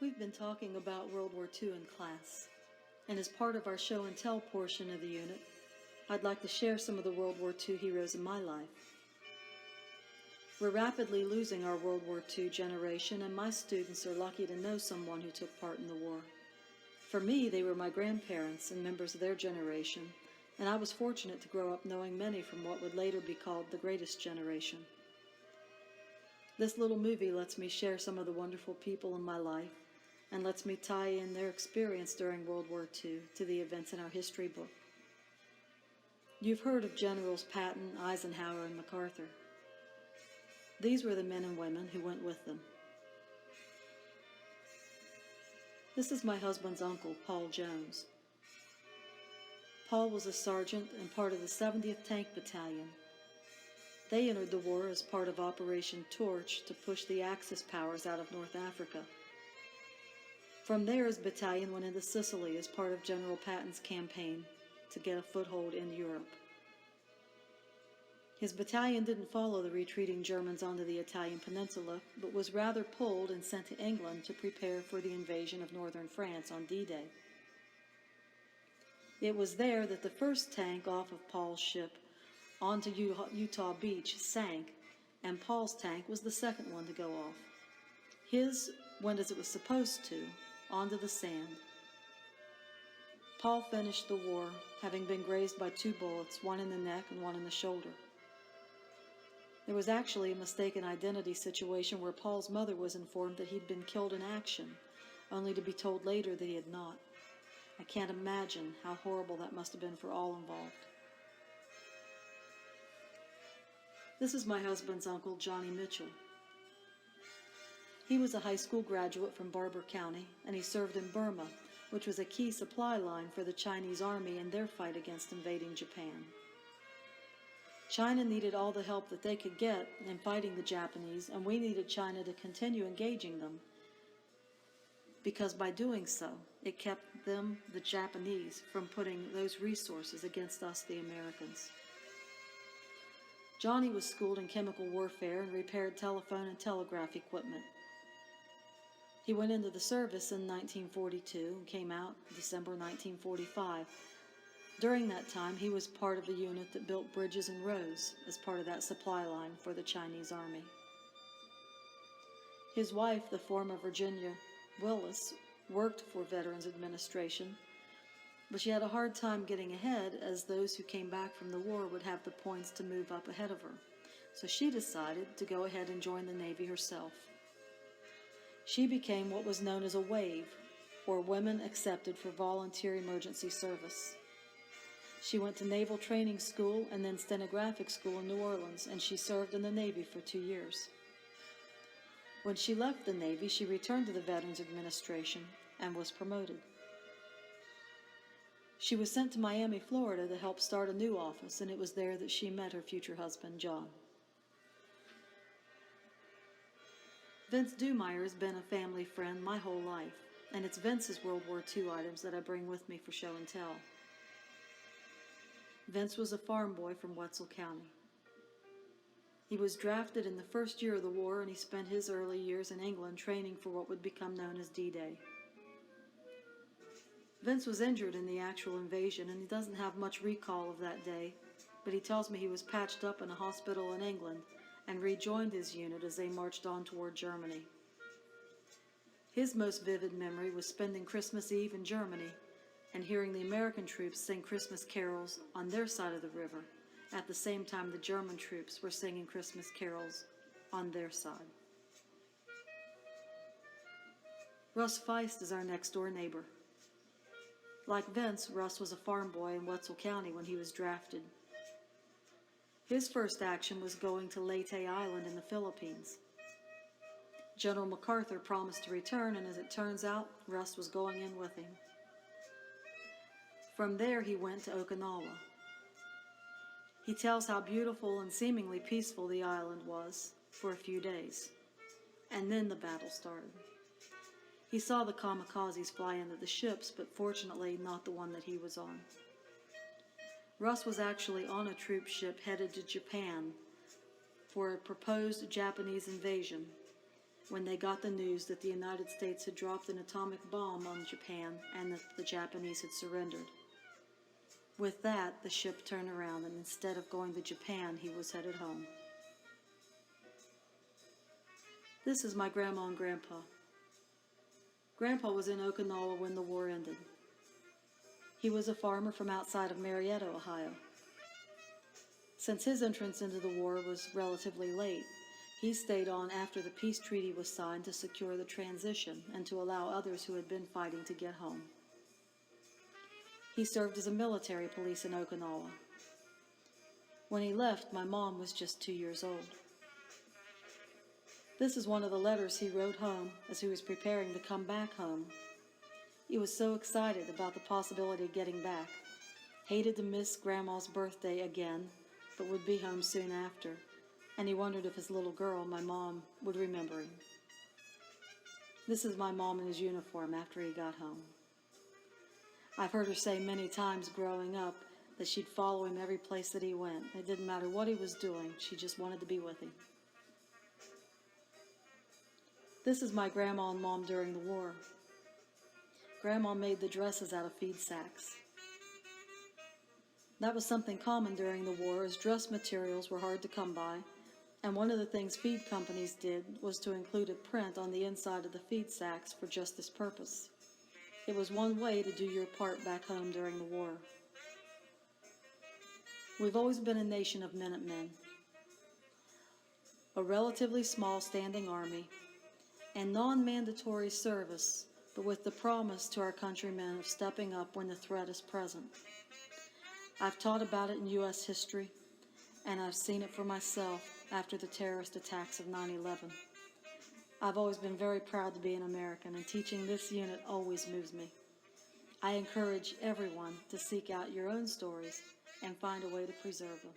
We've been talking about World War II in class, and as part of our show and tell portion of the unit, I'd like to share some of the World War II heroes in my life. We're rapidly losing our World War II generation, and my students are lucky to know someone who took part in the war. For me, they were my grandparents and members of their generation, and I was fortunate to grow up knowing many from what would later be called the greatest generation. This little movie lets me share some of the wonderful people in my life and lets me tie in their experience during World War II to the events in our history book. You've heard of Generals Patton, Eisenhower, and MacArthur. These were the men and women who went with them. This is my husband's uncle, Paul Jones. Paul was a sergeant and part of the 70th Tank Battalion. They entered the war as part of Operation Torch to push the Axis powers out of North Africa. From there, his battalion went into Sicily as part of General Patton's campaign to get a foothold in Europe. His battalion didn't follow the retreating Germans onto the Italian peninsula, but was rather pulled and sent to England to prepare for the invasion of northern France on D-Day. It was there that the first tank off of Paul's ship onto Utah Beach sank, and Paul's tank was the second one to go off. His went as it was supposed to, onto the sand. Paul finished the war, having been grazed by 2 bullets, one in the neck and one in the shoulder. There was actually a mistaken identity situation where Paul's mother was informed that he'd been killed in action, only to be told later that he had not. I can't imagine how horrible that must have been for all involved. This is my husband's uncle, Johnny Mitchell. He was a high school graduate from Barber County, and he served in Burma, which was a key supply line for the Chinese army in their fight against invading Japan. China needed all the help that they could get in fighting the Japanese, and we needed China to continue engaging them, because by doing so, it kept them, the Japanese, from putting those resources against us, the Americans. Johnny was schooled in chemical warfare and repaired telephone and telegraph equipment. He went into the service in 1942 and came out December 1945. During that time, he was part of the unit that built bridges and roads as part of that supply line for the Chinese army. His wife, the former Virginia Willis, worked for Veterans Administration, but she had a hard time getting ahead as those who came back from the war would have the points to move up ahead of her. So she decided to go ahead and join the Navy herself. She became what was known as a WWII, or Women Accepted for Volunteer Emergency Service. She went to Naval Training School and then Stenographic School in New Orleans, and she served in the Navy for 2 years. When she left the Navy, she returned to the Veterans Administration and was promoted. She was sent to Miami, Florida to help start a new office, and it was there that she met her future husband, John. Vince Dumeyer has been a family friend my whole life, and it's Vince's World War II items that I bring with me for show and tell. Vince was a farm boy from Wetzel County. He was drafted in the first year of the war, and he spent his early years in England training for what would become known as D-Day. Vince was injured in the actual invasion, and he doesn't have much recall of that day, but he tells me he was patched up in a hospital in England and rejoined his unit as they marched on toward Germany. His most vivid memory was spending Christmas Eve in Germany and hearing the American troops sing Christmas carols on their side of the river at the same time the German troops were singing Christmas carols on their side. Russ Feist is our next-door neighbor. Like Vince, Russ was a farm boy in Wetzel County when he was drafted. His first action was going to Leyte Island in the Philippines. General MacArthur promised to return, and as it turns out, Russ was going in with him. From there, he went to Okinawa. He tells how beautiful and seemingly peaceful the island was for a few days, and then the battle started. He saw the kamikazes fly into the ships, but fortunately not the one that he was on. Russ was actually on a troop ship headed to Japan for a proposed Japanese invasion, when they got the news that the United States had dropped an atomic bomb on Japan and that the Japanese had surrendered. With that, the ship turned around, and instead of going to Japan, he was headed home. This is my grandma and grandpa. Grandpa was in Okinawa when the war ended. He was a farmer from outside of Marietta, Ohio. Since his entrance into the war was relatively late, he stayed on after the peace treaty was signed to secure the transition and to allow others who had been fighting to get home. He served as a military police in Okinawa. When he left, my mom was just 2 years old. This is one of the letters he wrote home as he was preparing to come back home. He was so excited about the possibility of getting back, hated to miss Grandma's birthday again, but would be home soon after, and he wondered if his little girl, my mom, would remember him. This is my mom in his uniform after he got home. I've heard her say many times growing up that she'd follow him every place that he went. It didn't matter what he was doing, she just wanted to be with him. This is my grandma and mom during the war. Grandma made the dresses out of feed sacks. That was something common during the war, as dress materials were hard to come by, and one of the things feed companies did was to include a print on the inside of the feed sacks for just this purpose. It was one way to do your part back home during the war. We've always been a nation of Minutemen, a relatively small standing army, and non-mandatory service, but with the promise to our countrymen of stepping up when the threat is present. I've taught about it in U.S. history, and I've seen it for myself after the terrorist attacks of 9/11. I've always been very proud to be an American, and teaching this unit always moves me. I encourage everyone to seek out your own stories and find a way to preserve them.